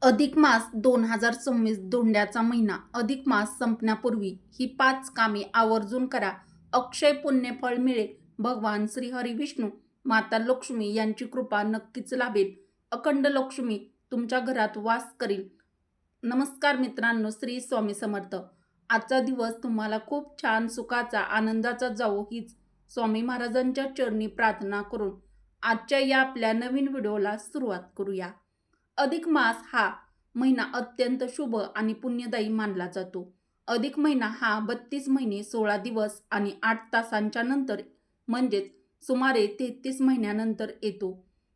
अधिक मास 2024 धोंड्याचा महिना. अधिक मास संपण्यापूर्वी ही 5 कामे आवर्जून करा. अक्षय पुण्यफळ मिळेल. भगवान श्री हरी विष्णू, माता लक्ष्मी यांची कृपा नक्कीच लाभेल. अखंड लक्ष्मी तुमच्या घरात वास करील. नमस्कार मित्रांनो, श्री स्वामी समर्थ. आजचा दिवस तुम्हाला खूप छान, सुखाचा, आनंदाचा जावो हीच स्वामी महाराजांच्या चरणी प्रार्थना करून आजच्या या आपल्या नवीन व्हिडिओला सुरुवात करूया. अधिक मास हा महिना अत्यंत शुभ आणि पुण्यदायी मानला जातो. अधिक महिना हा 32 महिने 16 दिवस आणि 8 तासांच्या नंतर म्हणजेच सुमारे 33 महिन्यानंतर येतो.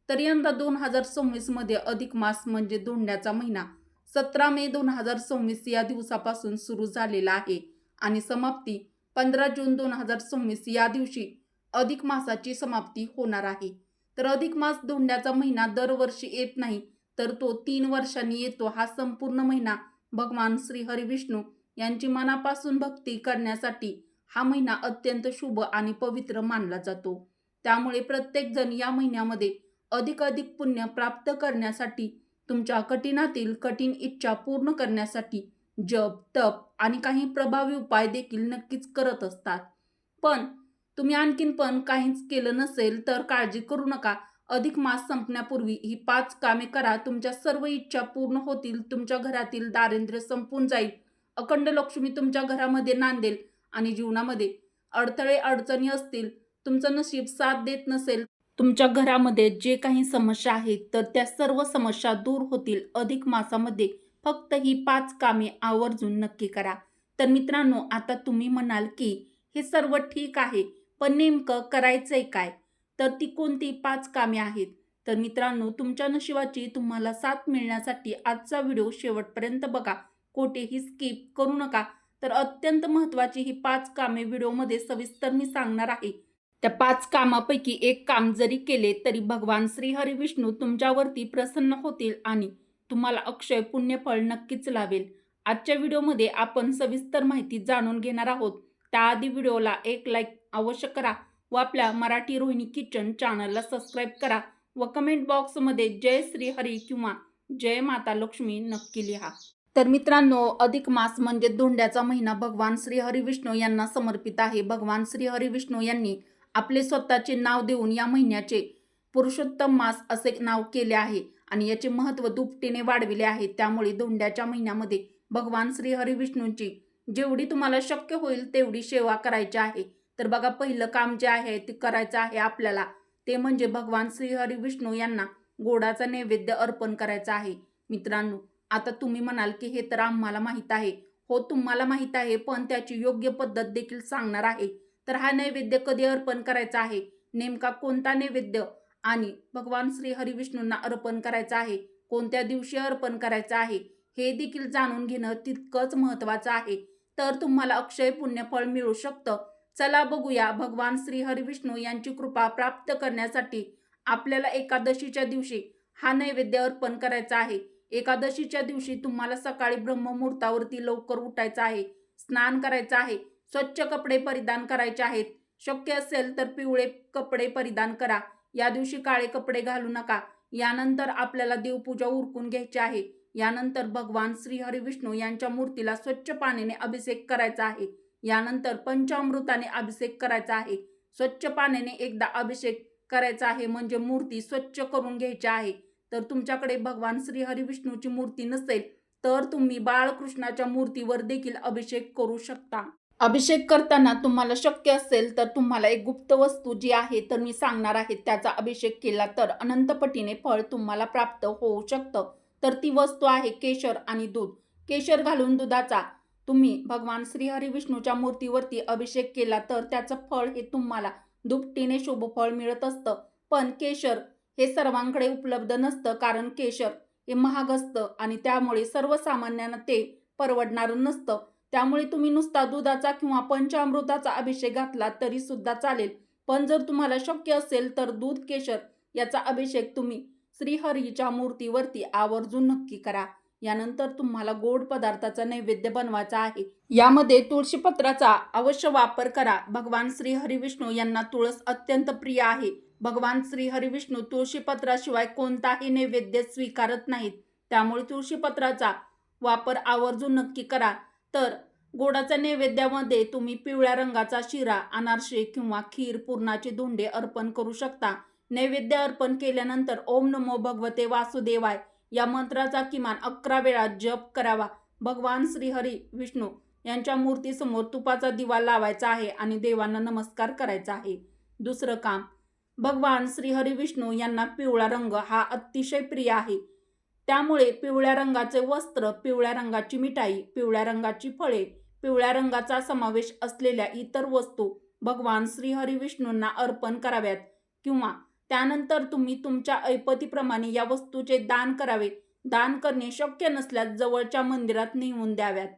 तर यंदा 2026 मध्ये अधिक मास म्हणजे धोंड्याचा महिना 17 मे 2026 या दिवसापासून सुरू झालेला आहे आणि समाप्ती 15 जून 2026 या दिवशी अधिक मासाची समाप्ती होणार आहे. तर अधिक मास धोंड्याचा महिना दरवर्षी येत नाही, तर तो 3 वर्षांनी येतो. हा संपूर्ण महिना भगवान श्री हरी विष्णू यांची मनापासून भक्ती करण्यासाठी हा महिना अत्यंत शुभ आणि पवित्र मानला जातो. त्यामुळे प्रत्येक जण या महिन्यामध्ये अधिक पुण्य प्राप्त करण्यासाठी, तुमच्या कठीणातील कठीण इच्छा पूर्ण करण्यासाठी जप, तप आणि काही प्रभावी उपाय देखील नक्कीच करत असतात. पण तुम्ही आणखीन पण काहीच केलं नसेल तर काळजी करू नका. अधिक मास संपण्यापूर्वी ही 5 कामे करा. तुमच्या सर्व इच्छा पूर्ण होतील. तुमच्या घरातील दारिद्र्य संपून जाईल. अखंड लक्ष्मी तुमच्या घरामध्ये नांदेल आणि जीवनामध्ये अडथळे अडचणी असतील, तुमचं नशीब साथ देत नसेल, तुमच्या घरामध्ये जे काही समस्या आहेत तर त्या सर्व समस्या दूर होतील. अधिक मासामध्ये फक्त ही 5 कामे आवर्जून नक्की करा. तर मित्रांनो, आता तुम्ही म्हणाल की हे सर्व ठीक आहे, पण नेमकं करायचंय काय? तर ती कोणती 5 कामे आहेत? तर मित्रांनो, तुमच्या नशिबाची तुम्हाला साथ मिळण्यासाठी आजचा व्हिडिओ शेवटपर्यंत बघा. कोठेही स्किप करू नका. तर अत्यंत महत्त्वाची ही 5 कामे व्हिडिओमध्ये सविस्तर मी सांगणार आहे. त्या 5 कामापैकी एक काम जरी केले तरी भगवान श्री हरी विष्णू तुमच्यावरती प्रसन्न होतील आणि तुम्हाला अक्षय पुण्यफळ नक्कीच लाभेल. आजच्या व्हिडिओमध्ये आपण सविस्तर माहिती जाणून घेणार आहोत. त्याआधी व्हिडिओला एक लाईक अवश्य करा व आपल्या मराठी रोहिणी किचन चॅनलला सबस्क्राईब करा व कमेंट बॉक्समध्ये जय श्री हरी किंवा जय माता लक्ष्मी नक्की लिहा. तर मित्रांनो, अधिक मास म्हणजे धोंड्याचा महिना भगवान श्री हरी विष्णू यांना समर्पित आहे. भगवान श्री हरी विष्णू यांनी आपले स्वतःचे नाव देऊन या महिन्याचे पुरुषोत्तम मास असे नाव केले आहे आणि याचे महत्त्व दुपटीने वाढविले आहे. त्यामुळे धोंड्याच्या महिन्यामध्ये भगवान श्री हरी विष्णूंची जेवढी तुम्हाला शक्य होईल तेवढी सेवा करायची आहे. तर बघा, पहिलं काम जे आहे ते करायचं आहे आपल्याला, ते म्हणजे भगवान श्री हरी विष्णू यांना गोडाचा नैवेद्य अर्पण करायचा आहे. मित्रांनो, आता तुम्ही म्हणाल की हे तर आम्हाला माहीत आहे. हो, तुम्हाला माहीत आहे, पण त्याची योग्य पद्धत देखील सांगणार आहे. तर हा नैवेद्य कधी अर्पण करायचा आहे, नेमका कोणता नैवेद्य आणि भगवान श्री हरी विष्णूंना अर्पण करायचा आहे, कोणत्या दिवशी अर्पण करायचा आहे, हे देखील जाणून घेणं तितकंच महत्त्वाचं आहे. तर तुम्हाला अक्षय पुण्यफळ मिळू शकतं. चला बघूया. भगवान श्री हरी विष्णू यांची कृपा प्राप्त करण्यासाठी आपल्याला एकादशीच्या दिवशी हा नैवेद्य अर्पण करायचा आहे. एकादशीच्या दिवशी तुम्हाला सकाळी ब्रह्ममुहूर्तावरती लवकर उठायचं आहे, स्नान करायचं आहे, स्वच्छ कपडे परिधान करायचे आहेत. शक्य असेल तर पिवळे कपडे परिधान करा. या दिवशी काळे कपडे घालू नका. यानंतर आपल्याला देवपूजा उरकून घ्यायची आहे. यानंतर भगवान श्री हरी विष्णू यांच्या मूर्तीला स्वच्छ पाण्याने अभिषेक करायचा आहे. यानंतर पंचामृताने अभिषेक करायचा आहे. स्वच्छ पाण्याने एकदा अभिषेक करायचा आहे म्हणजे मूर्ती स्वच्छ करून घ्यायची आहे. तर तुमच्याकडे भगवान श्री हरी विष्णूची मूर्ती नसेल तर तुम्ही बाळकृष्णाच्या मूर्तीवर देखील अभिषेक करू शकता. अभिषेक करताना तुम्हाला शक्य असेल तर तुम्हाला एक गुप्त वस्तू जी आहे तर मी सांगणार आहे, त्याचा अभिषेक केला तर अनंत पटीने फळ तुम्हाला प्राप्त होऊ शकतं. तर ती वस्तू आहे केशर आणि दूध. केशर घालून दुधाचा तुम्ही भगवान श्री हरी विष्णूच्या मूर्तीवरती अभिषेक केला तर त्याचं फळ हे तुम्हाला दुपटीने शुभ फळ मिळत असतं. पण केशर हे सर्वांकडे उपलब्ध नसतं, कारण केशर हे महाग असतं आणि त्यामुळे सर्वसामान्यांना ते परवडणारं नसतं. त्यामुळे तुम्ही नुसता दुधाचा किंवा पंचामृताचा अभिषेक घातला तरी सुद्धा चालेल. पण जर तुम्हाला शक्य असेल तर दूध केशर याचा अभिषेक तुम्ही श्रीहरीच्या मूर्तीवरती आवर्जून नक्की करा. यानंतर तुम्हाला गोड पदार्थाचा नैवेद्य बनवायचा आहे. यामध्ये तुळशीपत्राचा अवश्य वापर करा. भगवान श्री हरी विष्णू यांना तुळस अत्यंत प्रिय आहे. भगवान श्री हरी विष्णू तुळशीपत्राशिवाय कोणताही नैवेद्य स्वीकारत नाहीत. त्यामुळे तुळशीपत्राचा वापर आवर्जून नक्की करा. तर गोडाच्या नैवेद्यामध्ये तुम्ही पिवळ्या रंगाचा शिरा, अनारसे किंवा खीर, पुरणाचे धोंडे अर्पण करू शकता. नैवेद्य अर्पण केल्यानंतर ओम नमो भगवते वासुदेवाय या मंत्राचा किमान 11 वेळा जप करावा. भगवान श्रीहरी विष्णू यांच्या मूर्तीसमोर तुपाचा दिवा लावायचा आहे आणि देवांना नमस्कार करायचा आहे. दुसरं काम, भगवान श्रीहरी विष्णू यांना पिवळा रंग हा अतिशय प्रिय आहे. त्यामुळे पिवळ्या रंगाचे वस्त्र, पिवळ्या रंगाची मिठाई, पिवळ्या रंगाची फळे, पिवळ्या रंगाचा समावेश असलेल्या इतर वस्तू भगवान श्रीहरी विष्णूंना अर्पण कराव्यात किंवा त्यानंतर तुम्ही तुमच्या ऐपतीप्रमाणे या वस्तूचे दान करावे. दान करणे शक्य नसल्यास जवळच्या मंदिरात नेऊन द्याव्यात.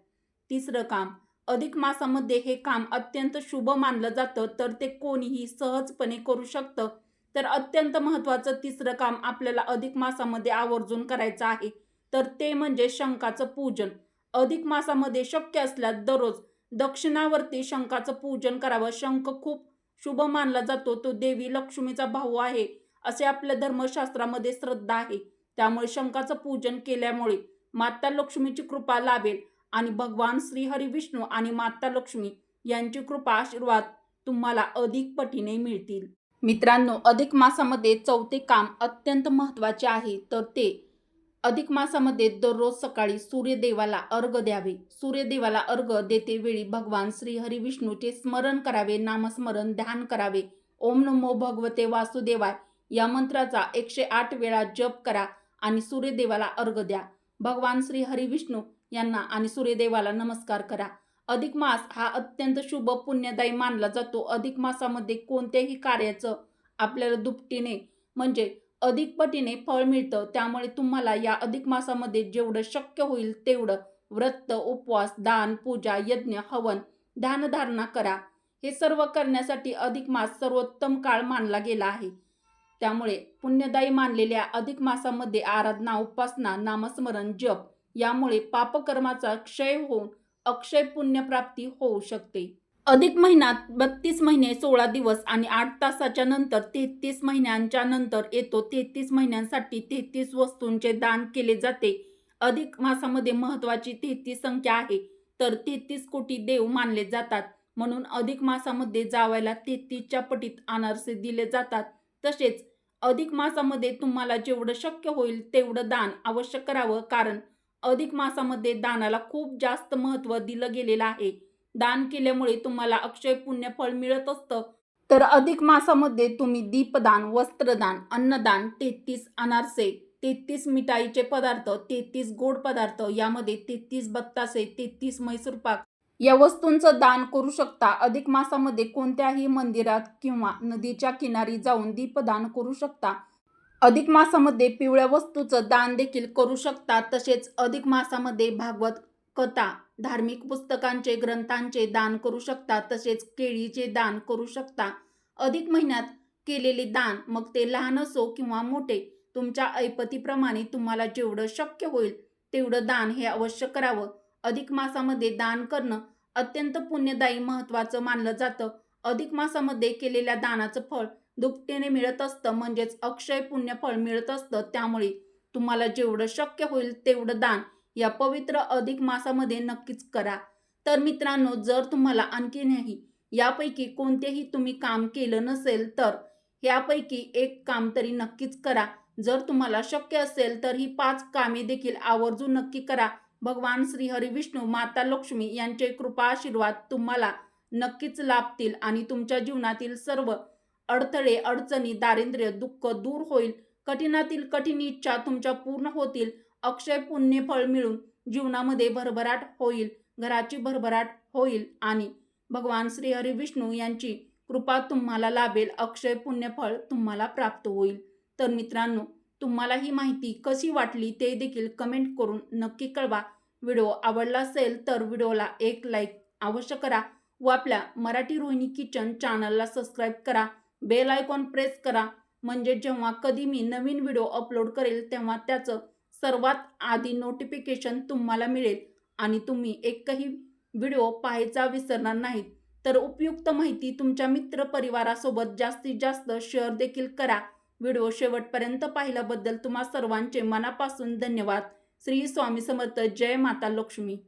तिसरं काम, अधिक मासामध्ये हे काम अत्यंत शुभ मानलं जातं, तर ते कोणीही सहजपणे करू शकतं. तर अत्यंत महत्त्वाचं तिसरं काम आपल्याला अधिक मासामध्ये आवर्जून करायचं आहे, तर ते म्हणजे शंखाचं पूजन. अधिक मासामध्ये शक्य असल्यास दररोज दक्षिणावर्ती शंखाचं पूजन करावं. शंख खूप शुभ मानला जातो. तो देवी लक्ष्मीचा भाऊ आहे असे आपल्या धर्मशास्त्रामध्ये श्रद्धा आहे. त्यामुळे शंखाचं पूजन केल्यामुळे माता लक्ष्मीची कृपा लाभेल आणि भगवान श्रीहरी विष्णू आणि माता लक्ष्मी यांची कृपा आशीर्वाद तुम्हाला अधिक पटीने मिळतील. मित्रांनो, अधिक मासामध्ये चौथे काम अत्यंत महत्त्वाचे आहे, तर ते अधिक मासामध्ये दररोज सकाळी सूर्यदेवाला अर्घ्य द्यावे. सूर्यदेवाला अर्घ्य देते वेळी भगवान श्रीहरी विष्णूचे स्मरण करावे, नामस्मरण, ध्यान करावे. ओम नमो भगवते वासुदेवाय या मंत्राचा 108 वेळा जप करा आणि सूर्यदेवाला अर्घ्य द्या. भगवान श्रीहरी विष्णू यांना आणि सूर्यदेवाला नमस्कार करा. अधिक मास हा अत्यंत शुभ पुण्यदायी मानला जातो. अधिक मासामध्ये कोणत्याही कार्याचं आपल्याला दुपटीने म्हणजे अधिक पटीने फळ मिळतं. त्यामुळे तुम्हाला या अधिक मासामध्ये जेवढं शक्य होईल तेवढं व्रत, उपवास, दान, पूजा, यज्ञ, हवन, ध्यानधारणा करा. हे सर्व करण्यासाठी अधिक मास सर्वोत्तम काळ मानला गेला आहे. त्यामुळे पुण्यदायी मानलेल्या अधिक मासामध्ये आराधना, उपासना, नामस्मरण, जप यामुळे पापकर्माचा क्षय होऊन अक्षय पुण्यप्राप्ती होऊ शकते. अधिक महिन्यात 32 महिने 16 दिवस आणि 8 तासाच्या नंतर 33 महिन्यांच्या नंतर येतो. 33 महिन्यांसाठी 33 वस्तूंचे दान केले जाते. अधिक मासामध्ये महत्त्वाची 33 संख्या आहे, तर 33 कोटी देव मानले जातात. म्हणून अधिक मासामध्ये जावायला 33च्या पटीत अनारसे दिले जातात. तसेच अधिक मासामध्ये तुम्हाला जेवढं शक्य होईल तेवढं दान अवश्य करावं, कारण अधिक मासामध्ये दानाला खूप जास्त महत्त्व दिलं गेलेलं आहे. दान केल्यामुळे तुम्हाला अक्षय पुण्य फळ मिळत असतं. तर अधिक मासामध्ये तुम्ही दीपदान, वस्त्रदान, अन्नदान, 33 अनारसे, 33 मिठाईचे पदार्थ, 33 गोड पदार्थ, यामध्ये 33 बत्तासे, 33 म्हैसूरपाक या वस्तूंचं दान करू शकता. अधिक मासामध्ये कोणत्याही मंदिरात किंवा नदीच्या किनारी जाऊन दीपदान करू शकता. अधिक मासामध्ये पिवळ्या वस्तूचं दान देखील करू शकता. तसेच अधिक मासामध्ये भागवत कथा, धार्मिक पुस्तकांचे, ग्रंथांचे दान करू शकता. तसेच केळीचे दान करू शकता. अधिक महिन्यात केलेले दान, मग ते लहान असो किंवा मोठे, तुमच्या ऐपतीप्रमाणे तुम्हाला जेवढं शक्य होईल तेवढं दान हे अवश्य करावं. अधिक मासामध्ये दान करणं अत्यंत पुण्यदायी महत्त्वाचं मानलं जातं. अधिक मासामध्ये केलेल्या दानाचं फळ दुपटीने मिळत असतं, म्हणजेच अक्षय पुण्य फळ मिळत असतं. त्यामुळे तुम्हाला जेवढं शक्य होईल तेवढं दान या पवित्र अधिक मासामध्ये नक्कीच करा. तर मित्रांनो, जर तुम्हाला आणखीनही यापैकी कोणतेही तुम्ही काम केलं नसेल तर यापैकी एक काम तरी नक्कीच करा. जर तुम्हाला शक्य असेल तर ही 5 कामे देखील आवर्जून नक्की करा. भगवान श्रीहरी विष्णू, माता लक्ष्मी यांचे कृपा आशीर्वाद तुम्हाला नक्कीच लाभतील आणि तुमच्या जीवनातील सर्व अडथळे, अडचणी, दारिद्र्य, दुःख दूर होईल. कठीणातील कठीण इच्छा तुमच्या पूर्ण होतील. अक्षय पुण्य फळ मिळून जीवनामध्ये भरभराट होईल, घराची भरभराट होईल आणि भगवान श्रीहरी विष्णू यांची कृपा तुम्हाला लाभेल. अक्षय पुण्य फळ तुम्हाला प्राप्त होईल. तर मित्रांनो, तुम्हाला ही माहिती कशी वाटली ते देखील कमेंट करून नक्की कळवा. व्हिडिओ आवडला असेल तर व्हिडिओला एक लाईक अवश्य करा व आपल्या मराठी रोहिणी किचन चॅनलला सबस्क्राईब करा. बेल आयकॉन प्रेस करा, म्हणजे जेव्हा कधी मी नवीन व्हिडिओ अपलोड करेल तेव्हा त्याचं सर्वात आधी नोटिफिकेशन तुम्हाला मिळेल आणि तुम्ही एकही व्हिडिओ पाहायचा विसरणार नाहीत. तर उपयुक्त माहिती तुमच्या मित्रपरिवारासोबत जास्तीत जास्त शेअर देखील करा. व्हिडिओ शेवटपर्यंत पाहिल्याबद्दल तुम्हा सर्वांचे मनापासून धन्यवाद. श्री स्वामी समर्थ. जय माता लक्ष्मी.